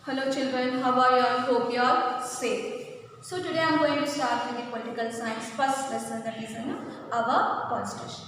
Hello children, how are you all? Hope you are safe. So today I am going to start with the political science first lesson, that is our constitution.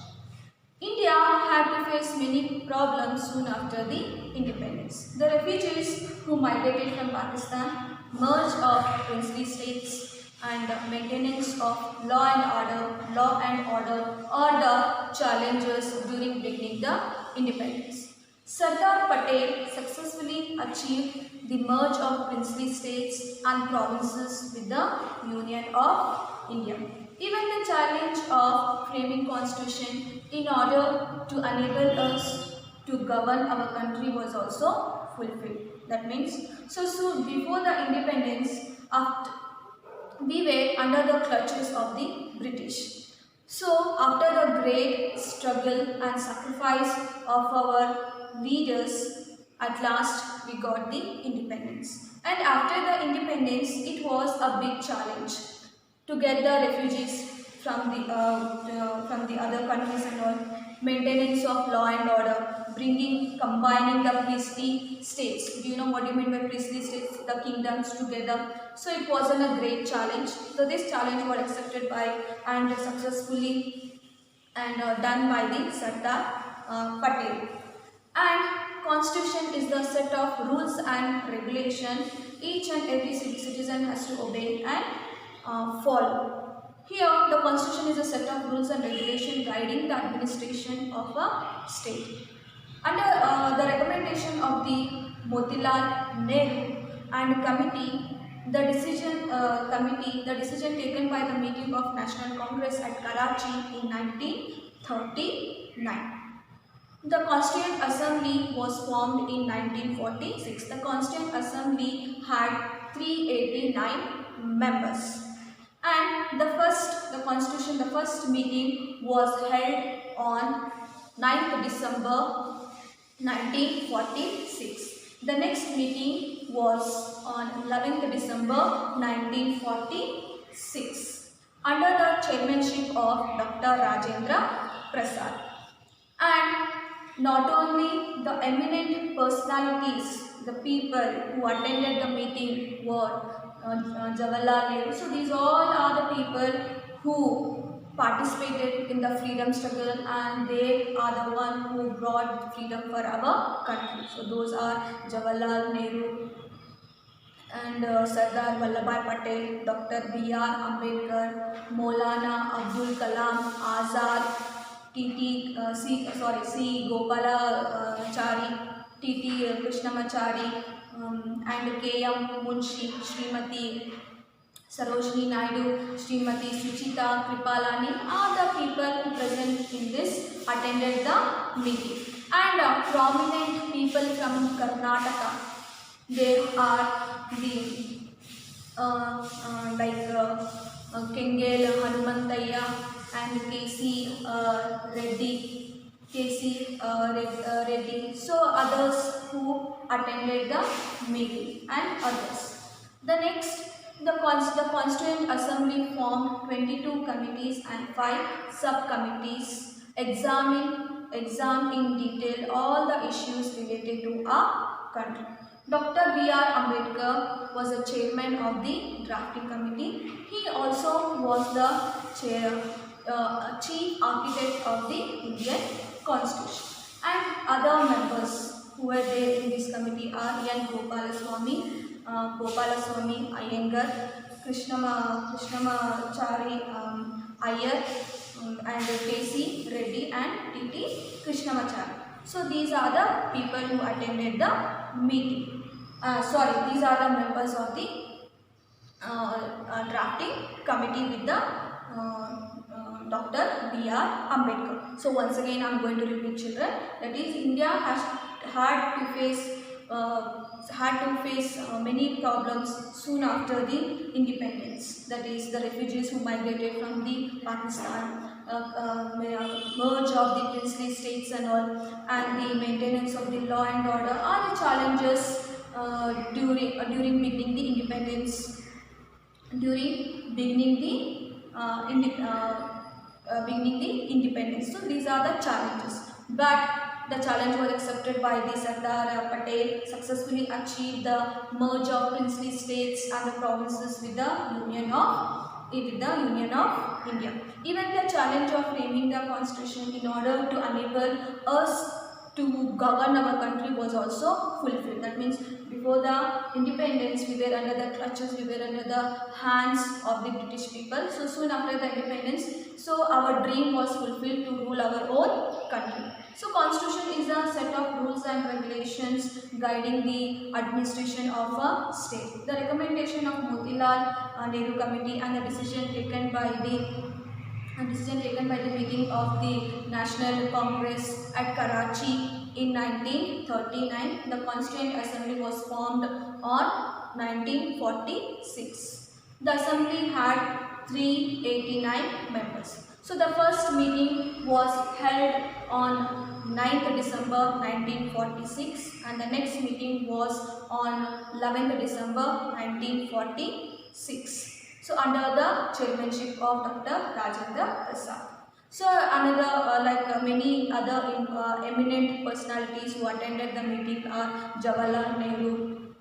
India had to face many problems soon after the independence. The refugees who migrated from Pakistan, merge of princely states and maintenance of law and order are the challenges during beginning the independence. Sardar Patel successfully achieved the merge of princely states and provinces with the Union of India. Even the challenge of framing constitution in order to enable us to govern our country was also fulfilled. That means, so soon before the independence, after we were under the clutches of the British. So, after the great struggle and sacrifice of our leaders, at last we got the independence. And after the independence, it was a big challenge to get the refugees from the other countries and all, maintenance of law and order, combining the priestly states. Do you know what do you mean by priestly states? The kingdoms together. So it wasn't a great challenge. So this challenge was accepted by and successfully and done by the Sardar Patel. And constitution is the set of rules and regulation each and every citizen has to obey and follow. Here, the constitution is a set of rules and regulation guiding the administration of a state. Under the recommendation of the Motilal Nehru and committee, the decision taken by the meeting of National Congress at Karachi in 1939. The Constituent Assembly was formed in 1946. The Constituent Assembly had 389 members. And the first meeting was held on 9th December 1946. The next meeting was on 11th December 1946 under the chairmanship of Dr. Rajendra Prasad. And not only the eminent personalities, the people who attended the meeting were Jawaharlal Nehru. So these all are the people who participated in the freedom struggle, and they are the one who brought freedom for our country. So those are Jawaharlal Nehru and Sardar Vallabhbhai Patel, Dr. B.R. Ambedkar, Maulana Abdul Kalam Azad, C. Gopalachari, T.T. Krishnamachari, and K.M. Munshi, Srimati Sarojini Naidu, Srimati Suchita Kripalani are the people who present in this, attended the meeting. And prominent people from Karnataka, they are the Kengel Hanumantayya and K.C. Reddy. So others who attended the meeting and others. The next, the Constituent Assembly formed 22 committees and 5 subcommittees examine in detail all the issues related to our country. Dr. B.R. Ambedkar was the chairman of the drafting committee. He also was the chief architect of the Indian Constitution. And other members who were there in this committee are N. Gopalaswamy Iyengar, Krishnamachari Iyer, and K.C. Reddy and T.T. Krishnamachari. So these are the people who attended the meeting. These are the members of the drafting committee with the Dr. B.R. Ambedkar. So once again I am going to repeat, children, that is, India has had to face many problems soon after the independence. That is, the refugees who migrated from the Pakistan, merge of the princely states and all, and the maintenance of the law and order are the challenges during beginning the independence. Beginning the independence. So these are the challenges. But the challenge was accepted by the Sardar Patel, successfully achieved the merge of princely states and the provinces with the Union of India. Even the challenge of framing the constitution in order to enable us to govern our country was also fulfilled. That means before the independence we were under the clutches, we were under the hands of the British people. So soon after the independence, so our dream was fulfilled to rule our own country. So constitution is a set of rules and regulations guiding the administration of a state. The recommendation of Motilal Nehru Committee and the decision taken by the meeting of the National Congress at Karachi in 1939. The Constituent Assembly was formed on 1946. The Assembly had 389 members. So the first meeting was held on 9th December 1946 and the next meeting was on 11th December 1946. So under the chairmanship of Dr. Rajendra Prasad. So another many other eminent personalities who attended the meeting are Jawaharlal Nehru,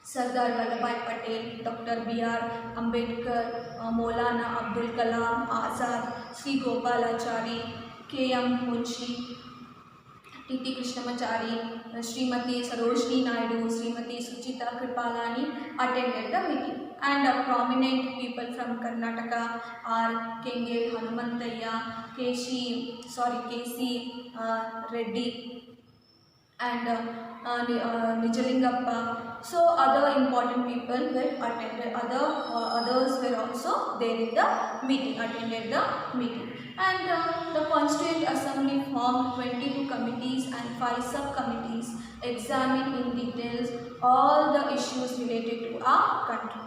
Sardar Vallabhbhai Patel, Dr. B.R. Ambedkar, Maulana Abdul Kalam Azad, Sri Gopalachari, K.M. Munshi, T.T. Krishnamachari, Srimati Sarojini Naidu, Srimati Suchita Kripalani attended the meeting. And prominent people from Karnataka are Kengel Hanumantayya, K.C. Reddy and Nijalingappa. So other important people were attended. Others were also there in the meeting, attended the meeting. And the Constituent Assembly formed 22 committees and 5 subcommittees examining in details all the issues related to our country.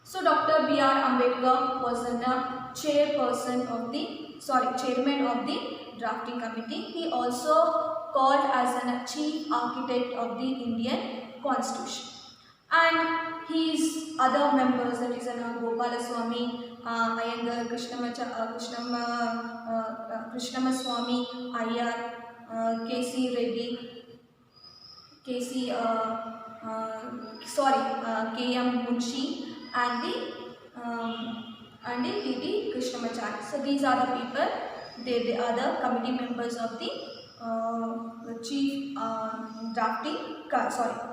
So Dr. B.R. Ambedkar was the chairman of the drafting committee. He also called as an chief architect of the Indian Constitution. And his other members, that is Gopalaswamy Iyengar, Krishnamaswamy Iyer, K.C. Reddy, K.M. Munshi and the T.T. Krishnamachari. So these are the people. They are the committee members of the chief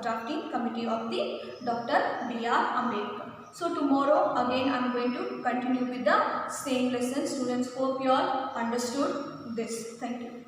drafting committee of the Dr. B.R. Ambedkar. So tomorrow again I am going to continue with the same lesson. Students, hope you all understood this. Thank you.